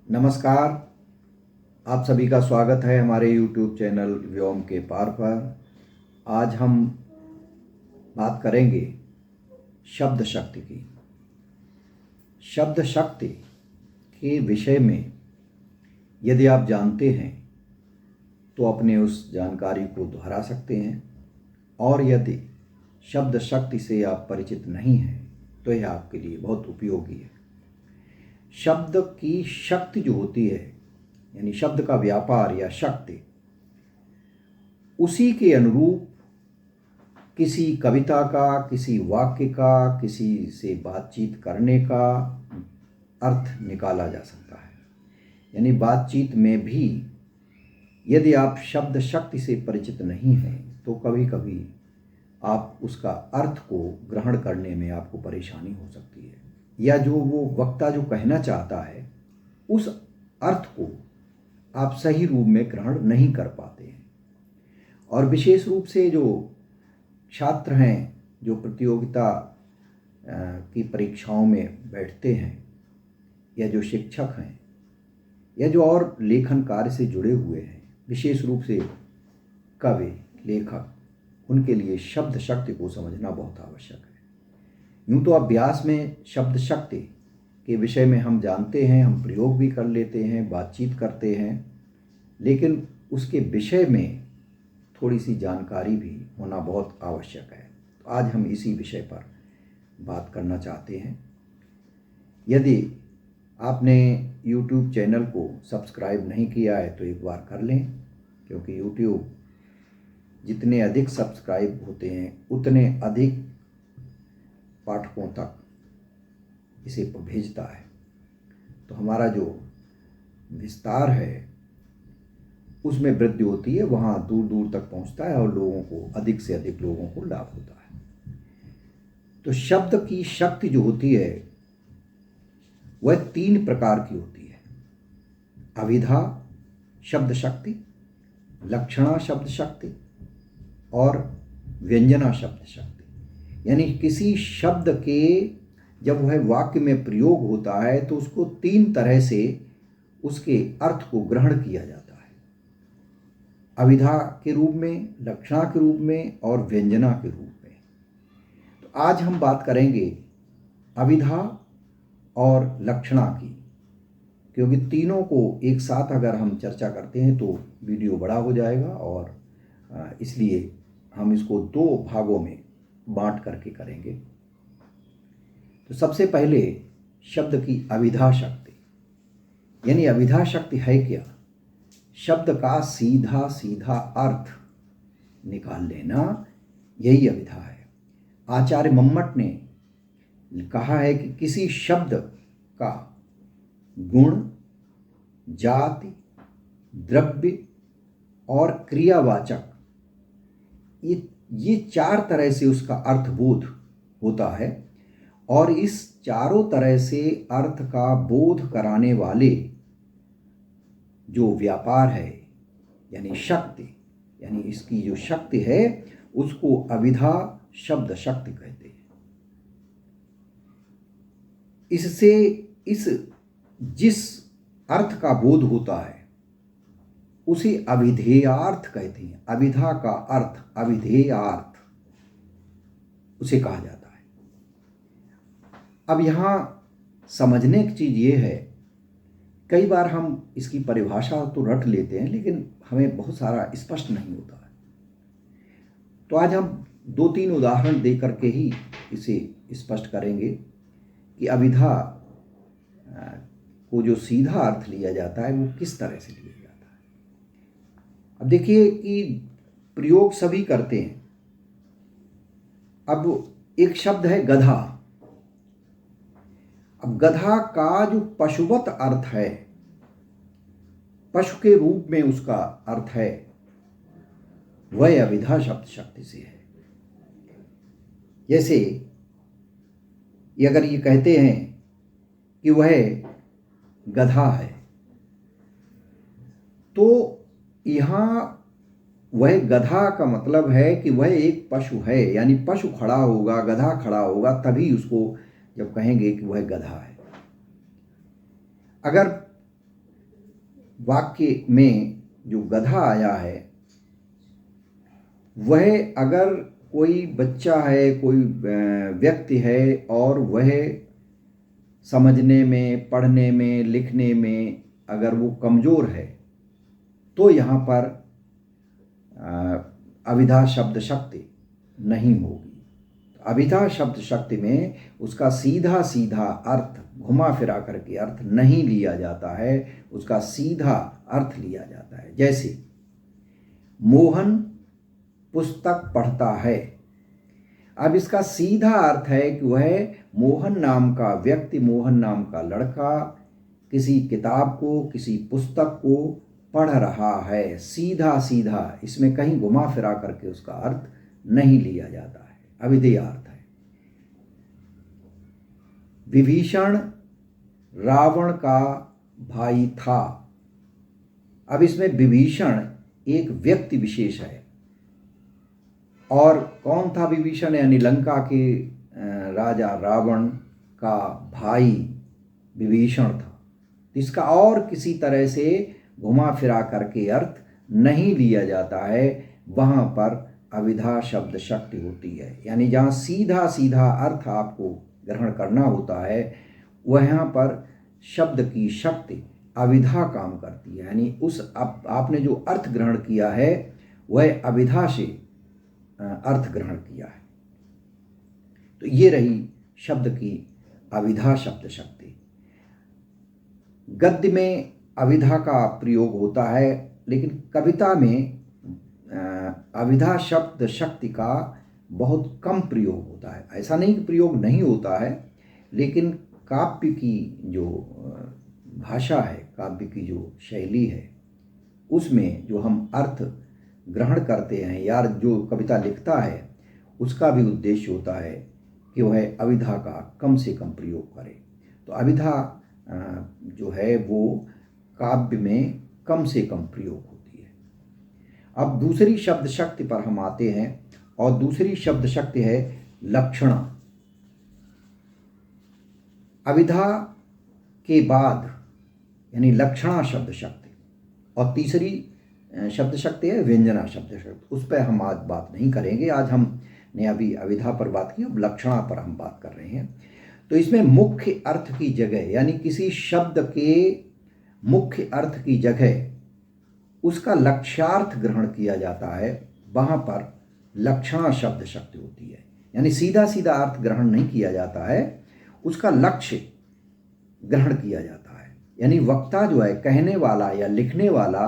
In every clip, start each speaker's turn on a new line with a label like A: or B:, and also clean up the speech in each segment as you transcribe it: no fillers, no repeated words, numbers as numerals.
A: नमस्कार। आप सभी का स्वागत है हमारे YouTube चैनल व्योम के पार पर। आज हम बात करेंगे शब्द शक्ति की। शब्द शक्ति के विषय में यदि आप जानते हैं तो अपने उस जानकारी को दोहरा सकते हैं, और यदि शब्द शक्ति से आप परिचित नहीं हैं तो यह आपके लिए बहुत उपयोगी है। शब्द की शक्ति जो होती है, यानी शब्द का व्यापार या शक्ति, उसी के अनुरूप किसी कविता का, किसी वाक्य का, किसी से बातचीत करने का अर्थ निकाला जा सकता है। यानी बातचीत में भी यदि आप शब्द शक्ति से परिचित नहीं हैं तो कभी कभी आप उसका अर्थ को ग्रहण करने में आपको परेशानी हो सकती है, या जो वो वक्ता जो कहना चाहता है उस अर्थ को आप सही रूप में ग्रहण नहीं कर पाते हैं। और विशेष रूप से जो छात्र हैं, जो प्रतियोगिता की परीक्षाओं में बैठते हैं, या जो शिक्षक हैं, या जो और लेखन कार्य से जुड़े हुए हैं, विशेष रूप से कवि, लेखक, उनके लिए शब्द शक्ति को समझना बहुत आवश्यक है। यूँ तो अभ्यास में शब्द शक्ति के विषय में हम जानते हैं, हम प्रयोग भी कर लेते हैं, बातचीत करते हैं, लेकिन उसके विषय में थोड़ी सी जानकारी भी होना बहुत आवश्यक है। तो आज हम इसी विषय पर बात करना चाहते हैं। यदि आपने YouTube चैनल को सब्सक्राइब नहीं किया है तो एक बार कर लें, क्योंकि YouTube जितने अधिक सब्सक्राइब होते हैं उतने अधिक पाठकों तक इसे भेजता है। तो हमारा जो विस्तार है उसमें वृद्धि होती है, वहाँ दूर दूर तक पहुँचता है और लोगों को, अधिक से अधिक लोगों को लाभ होता है। तो शब्द की शक्ति जो होती है वह 3 प्रकार की होती है। अभिधा शब्द शक्ति, लक्षणा शब्द शक्ति और व्यंजना शब्द शक्ति। यानी किसी शब्द के जब वह वाक्य में प्रयोग होता है तो उसको 3 तरह से उसके अर्थ को ग्रहण किया जाता है, अभिधा के रूप में, लक्षणा के रूप में और व्यंजना के रूप में। तो आज हम बात करेंगे अभिधा और लक्षणा की, क्योंकि तीनों को एक साथ अगर हम चर्चा करते हैं तो वीडियो बड़ा हो जाएगा, और इसलिए हम इसको 2 भागों में बांट करके करेंगे। तो सबसे पहले शब्द की अभिधा शक्ति, यानी अभिधा शक्ति है क्या? शब्द का सीधा सीधा अर्थ निकाल लेना, यही अभिधा है। आचार्य मम्मट ने कहा है कि किसी शब्द का गुण, जाति, द्रव्य और क्रियावाचक, ये 4 तरह से उसका अर्थबोध होता है, और इस चारों तरह से अर्थ का बोध कराने वाले जो व्यापार है, यानी शक्ति, यानी इसकी जो शक्ति है उसको अभिधा शब्द शक्ति कहते हैं। इससे जिस अर्थ का बोध होता है उसे अभिधेयार्थ कहते हैं। अभिधा का अर्थ, अभिधेयार्थ उसे कहा जाता है। अब यहाँ समझने की चीज़ ये है, कई बार हम इसकी परिभाषा तो रट लेते हैं लेकिन हमें बहुत सारा स्पष्ट नहीं होता है। तो आज हम 2-3 उदाहरण दे करके ही इसे स्पष्ट करेंगे कि अभिधा को जो सीधा अर्थ लिया जाता है वो किस तरह से लिया जाता है। अब देखिए कि प्रयोग सभी करते हैं। अब एक शब्द है गधा। अब गधा का जो पशुवत अर्थ है, पशु के रूप में उसका अर्थ है, वह अभिधा शब्द शक्ति से है। जैसे अगर ये कहते हैं कि वह गधा है, तो यहाँ वह गधा का मतलब है कि वह एक पशु है, यानी पशु खड़ा होगा, गधा खड़ा होगा, तभी उसको जब कहेंगे कि वह गधा है। अगर वाक्य में जो गधा आया है वह अगर कोई बच्चा है, कोई व्यक्ति है और वह समझने में, पढ़ने में, लिखने में अगर वो कमज़ोर है तो यहाँ पर अभिधा शब्द शक्ति नहीं होगी। अभिधा शब्द शक्ति में उसका सीधा सीधा अर्थ, घुमा फिरा करके अर्थ नहीं लिया जाता है, उसका सीधा अर्थ लिया जाता है। जैसे मोहन पुस्तक पढ़ता है, अब इसका सीधा अर्थ है कि वह मोहन नाम का व्यक्ति, मोहन नाम का लड़का किसी किताब को, किसी पुस्तक को पढ़ रहा है। सीधा सीधा, इसमें कहीं घुमा फिरा करके उसका अर्थ नहीं लिया जाता है, अविधेय अर्थ है। विभीषण रावण का भाई था, अब इसमें विभीषण एक व्यक्ति विशेष है। और कौन था विभीषण? यानी लंका के राजा रावण का भाई विभीषण था। इसका और किसी तरह से घुमा फिरा करके अर्थ नहीं लिया जाता है, वहाँ पर अभिधा शब्द शक्ति होती है। यानी जहाँ सीधा सीधा अर्थ आपको ग्रहण करना होता है वहाँ पर शब्द की शक्ति अभिधा काम करती है। यानी उस आपने जो अर्थ ग्रहण किया है वह अभिधा से अर्थ ग्रहण किया है। तो ये रही शब्द की अभिधा शब्द शक्ति। गद्य में अभिधा का प्रयोग होता है, लेकिन कविता में अभिधा शब्द शक्ति का बहुत कम प्रयोग होता है। ऐसा नहीं कि प्रयोग नहीं होता है, लेकिन काव्य की जो भाषा है, काव्य की जो शैली है, उसमें जो हम अर्थ ग्रहण करते हैं या जो कविता लिखता है उसका भी उद्देश्य होता है कि वह अभिधा का कम से कम प्रयोग करे। तो अभिधा जो है वो काव्य में कम से कम प्रयोग होती है। अब दूसरी शब्द शक्ति पर हम आते हैं, और दूसरी शब्द शक्ति है लक्षणा। अभिधा के बाद यानी लक्षणा शब्द शक्ति, और तीसरी शब्द शक्ति है व्यंजना शब्द शक्ति। उस पर हम आज बात नहीं करेंगे, आज हमने अभी अभिधा पर बात की, अब लक्षणा पर हम बात कर रहे हैं। तो इसमें मुख्य अर्थ की जगह, यानी किसी शब्द के मुख्य अर्थ की जगह उसका लक्ष्यार्थ ग्रहण किया जाता है, वहाँ पर लक्षणा शब्द शक्ति होती है। यानी सीधा सीधा अर्थ ग्रहण नहीं किया जाता है, उसका लक्ष्य ग्रहण किया जाता है। यानी वक्ता जो है, कहने वाला या लिखने वाला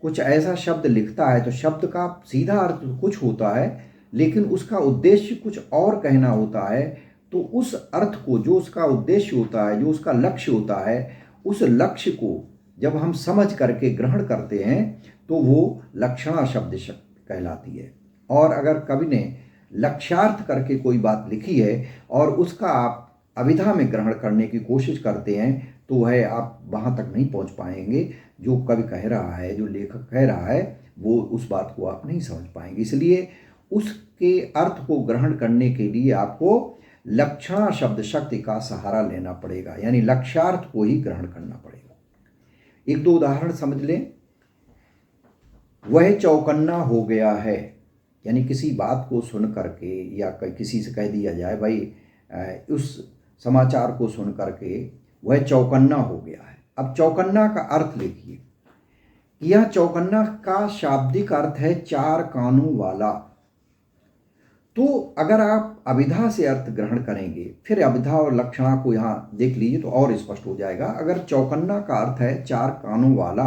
A: कुछ ऐसा शब्द लिखता है तो शब्द का सीधा अर्थ कुछ होता है, लेकिन उसका उद्देश्य कुछ और कहना होता है। तो उस अर्थ को, जो उसका उद्देश्य होता है, जो उसका लक्ष्य होता है, उस लक्ष्य को जब हम समझ करके ग्रहण करते हैं तो वो लक्षणा शब्द शक्ति कहलाती है। और अगर कवि ने लक्ष्यार्थ करके कोई बात लिखी है और उसका आप अभिधा में ग्रहण करने की कोशिश करते हैं तो वह आप वहाँ तक नहीं पहुँच पाएंगे। जो कवि कह रहा है, जो लेखक कह रहा है, वो उस बात को आप नहीं समझ पाएंगे। इसलिए उसके अर्थ को ग्रहण करने के लिए आपको लक्षणा शब्द शक्ति का सहारा लेना पड़ेगा, यानी लक्ष्यार्थ को ही ग्रहण करना पड़ेगा। एक दो उदाहरण समझ लें। वह चौकन्ना हो गया है, यानी किसी बात को सुन करके या किसी से कह दिया जाए भाई उस समाचार को सुन करके वह चौकन्ना हो गया है। अब चौकन्ना का अर्थ लिखिए। यह चौकन्ना का शाब्दिक अर्थ है चार कानों वाला। तो अगर आप अभिधा से अर्थ ग्रहण करेंगे, फिर अभिधा और लक्षणा को यहाँ देख लीजिए तो और स्पष्ट हो जाएगा। अगर चौकन्ना का अर्थ है चार कानों वाला,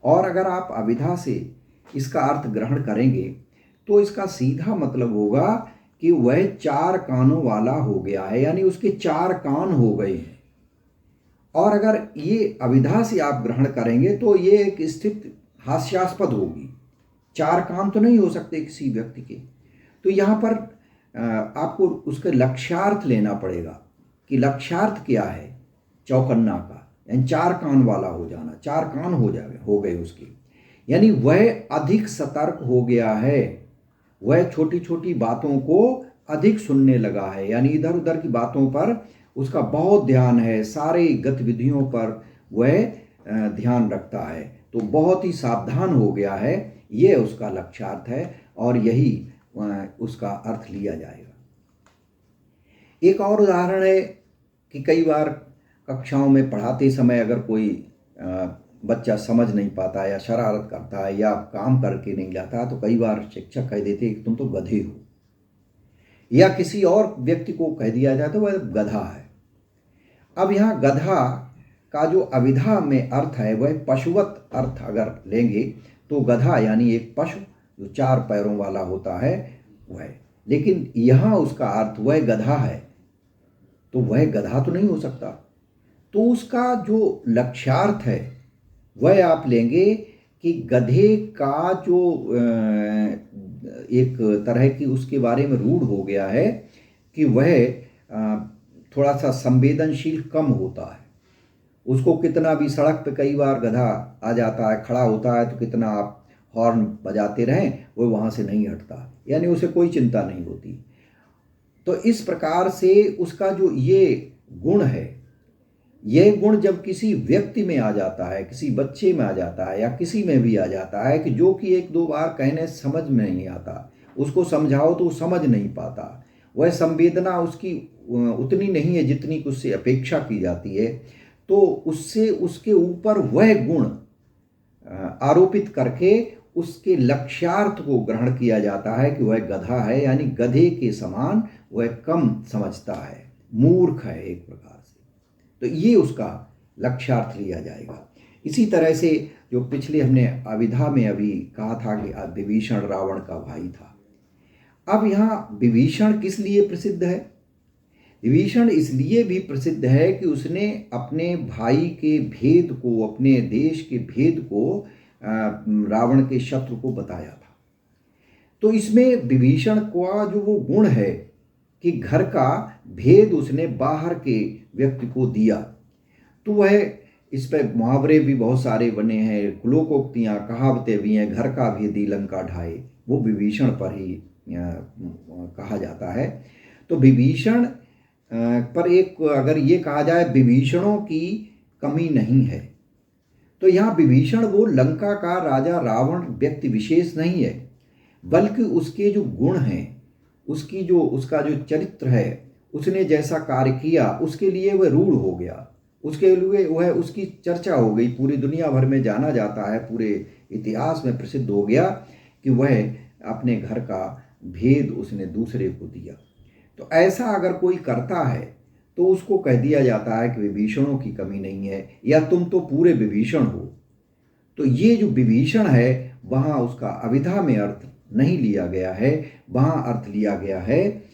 A: और अगर आप अभिधा से इसका अर्थ ग्रहण करेंगे तो इसका सीधा मतलब होगा कि वह चार कानों वाला हो गया है, यानी उसके चार कान हो गए हैं। और अगर ये अभिधा से आप ग्रहण करेंगे तो ये एक स्थिति हास्यास्पद होगी। चार कान तो नहीं हो सकते किसी व्यक्ति के। तो यहाँ पर आपको उसके लक्ष्यार्थ लेना पड़ेगा कि लक्ष्यार्थ क्या है चौकन्ना का, यानी चार कान वाला हो जाना, चार कान हो गए उसके। यानी वह अधिक सतर्क हो गया है, वह छोटी छोटी बातों को अधिक सुनने लगा है, यानी इधर उधर की बातों पर उसका बहुत ध्यान है, सारे गतिविधियों पर वह ध्यान रखता है, तो बहुत ही सावधान हो गया है, ये उसका लक्ष्यार्थ है और यही उसका अर्थ लिया जाएगा। एक और उदाहरण है कि कई बार कक्षाओं में पढ़ाते समय अगर कोई बच्चा समझ नहीं पाता या शरारत करता है या काम करके नहीं लाता, तो कई बार शिक्षक कह देते कि तुम तो गधे हो, या किसी और व्यक्ति को कह दिया जाए तो वह गधा है। अब यहाँ गधा का जो अविधा में अर्थ है वह पशुवत अर्थ अगर लेंगे तो गधा यानी एक पशु जो 4 पैरों वाला होता है वह, लेकिन यहाँ उसका अर्थ वह गधा है, तो वह गधा तो नहीं हो सकता। तो उसका जो लक्ष्यार्थ है वह आप लेंगे कि गधे का जो एक तरह की उसके बारे में रूढ़ हो गया है कि वह थोड़ा सा संवेदनशील कम होता है। उसको कितना भी सड़क पे कई बार गधा आ जाता है, खड़ा होता है, तो कितना आप हॉर्न बजाते रहें वो वहाँ से नहीं हटता, यानी उसे कोई चिंता नहीं होती। तो इस प्रकार से उसका जो ये गुण है, यह गुण जब किसी व्यक्ति में आ जाता है, किसी बच्चे में आ जाता है या किसी में भी आ जाता है कि जो कि 1-2 बार कहने समझ में नहीं आता, उसको समझाओ तो समझ नहीं पाता, वह संवेदना उसकी उतनी नहीं है जितनी कि उससे अपेक्षा की जाती है, तो उससे उसके ऊपर वह गुण आरोपित करके उसके लक्ष्यार्थ को ग्रहण किया जाता है कि वह गधा है, यानी गधे के समान वह कम समझता है, मूर्ख है एक प्रकार से, तो ये उसका लक्ष्यार्थ लिया जाएगा। इसी तरह से जो पिछले हमने अविधा में अभी कहा था कि विभीषण रावण का भाई था, अब यहाँ विभीषण किस लिए प्रसिद्ध है? विभीषण इसलिए भी प्रसिद्ध है कि उसने अपने भाई के भेद को, अपने देश के भेद को रावण के शत्रु को बताया था। तो इसमें विभीषण का जो वो गुण है कि घर का भेद उसने बाहर के व्यक्ति को दिया, तो वह इस पर मुहावरे भी बहुत सारे बने हैं, लोकोक्तियाँ, कहावतें भी हैं। घर का भेदी लंका ढाए, वो विभीषण पर ही कहा जाता है। तो विभीषण पर एक अगर ये कहा जाए विभीषणों की कमी नहीं है, तो यहाँ विभीषण वो लंका का राजा रावण व्यक्ति विशेष नहीं है, बल्कि उसके जो गुण हैं, उसका जो चरित्र है, उसने जैसा कार्य किया उसके लिए वह रूढ़ हो गया, उसके लिए वह उसकी चर्चा हो गई, पूरी दुनिया भर में जाना जाता है, पूरे इतिहास में प्रसिद्ध हो गया कि वह अपने घर का भेद उसने दूसरे को दिया। तो ऐसा अगर कोई करता है तो उसको कह दिया जाता है कि विभीषणों की कमी नहीं है, या तुम तो पूरे विभीषण हो। तो ये जो विभीषण है वहाँ उसका अविधा में अर्थ नहीं लिया गया है, वहाँ अर्थ लिया गया है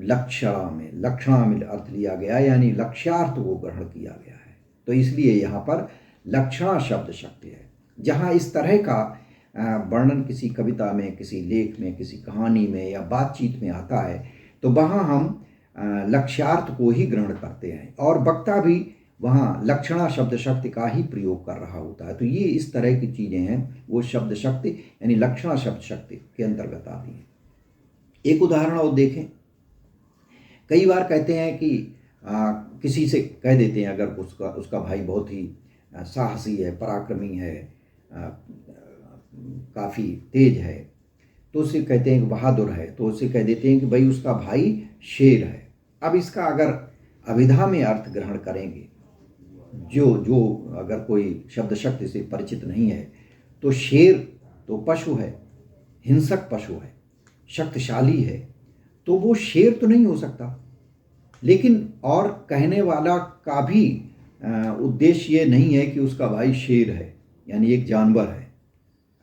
A: लक्षणा में अर्थ लिया गया, यानी लक्ष्यार्थ को ग्रहण किया गया है। तो इसलिए यहाँ पर लक्षणा शब्द शक्ति है। जहाँ इस तरह का वर्णन किसी कविता में, किसी लेख में, किसी कहानी में या बातचीत में आता है, तो वहाँ हम लक्ष्यार्थ को ही ग्रहण करते हैं और वक्ता भी वहाँ लक्षणा शब्द शक्ति का ही प्रयोग कर रहा होता है। तो ये इस तरह की चीज़ें हैं, वो शब्द शक्ति यानी लक्षणा शब्द शक्ति के अंतर्गत आती हैं। एक उदाहरण और देखें, कई बार कहते हैं कि किसी से कह देते हैं अगर उसका भाई बहुत ही साहसी है, पराक्रमी है, काफ़ी तेज है, तो उससे कहते हैं कि बहादुर है, तो उससे कह देते हैं कि भाई उसका भाई शेर है। अब इसका अगर अविधा में अर्थ ग्रहण करेंगे, जो अगर कोई शब्द शक्ति से परिचित नहीं है, तो शेर तो पशु है, हिंसक पशु है, शक्तिशाली है, तो वो शेर तो नहीं हो सकता। लेकिन और कहने वाला का भी उद्देश्य ये नहीं है कि उसका भाई शेर है यानी एक जानवर है,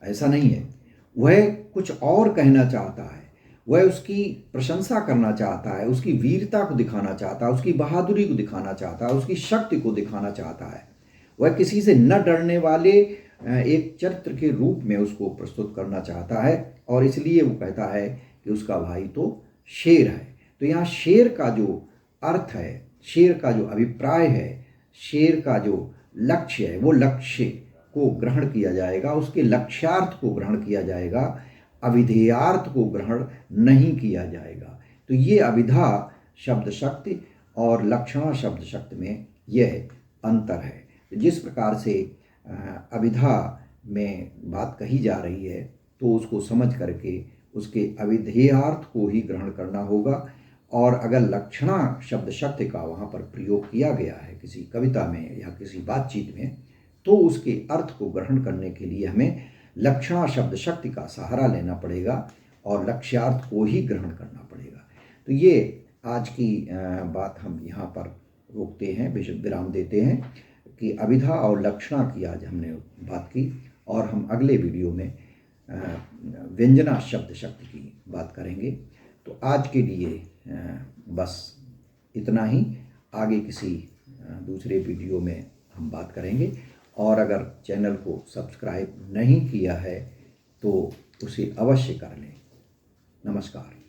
A: ऐसा नहीं है। वह कुछ और कहना चाहता है, वह उसकी प्रशंसा करना चाहता है, उसकी वीरता को दिखाना चाहता है, उसकी बहादुरी को दिखाना चाहता है, उसकी शक्ति को दिखाना चाहता है। वह किसी से न डरने वाले एक चरित्र के रूप में उसको प्रस्तुत करना चाहता है, और इसलिए वो कहता है कि उसका भाई तो शेर है। तो यहाँ शेर का जो अर्थ है, शेर का जो अभिप्राय है, शेर का जो लक्ष्य है, वो लक्ष्य को ग्रहण किया जाएगा, उसके लक्ष्यार्थ को ग्रहण किया जाएगा, अविधेयार्थ को ग्रहण नहीं किया जाएगा। तो ये अविधा शब्द शक्ति और लक्षणा शब्द शक्ति में यह अंतर है। जिस प्रकार से अभिधा में बात कही जा रही है तो उसको समझ करके उसके अविधेयार्थ को ही ग्रहण करना होगा। और अगर लक्षणा शब्द शक्ति का वहाँ पर प्रयोग किया गया है किसी कविता में या किसी बातचीत में, तो उसके अर्थ को ग्रहण करने के लिए हमें लक्षणा शब्द शक्ति का सहारा लेना पड़ेगा और लक्ष्यार्थ को ही ग्रहण करना पड़ेगा। तो ये आज की बात हम यहाँ पर रोकते हैं, विराम देते हैं कि अभिधा और लक्षणा की आज हमने बात की, और हम अगले वीडियो में व्यंजना शब्द शक्ति की बात करेंगे। तो आज के लिए बस इतना ही। आगे किसी दूसरे वीडियो में हम बात करेंगे, और अगर चैनल को सब्सक्राइब नहीं किया है तो उसे अवश्य कर लें। नमस्कार।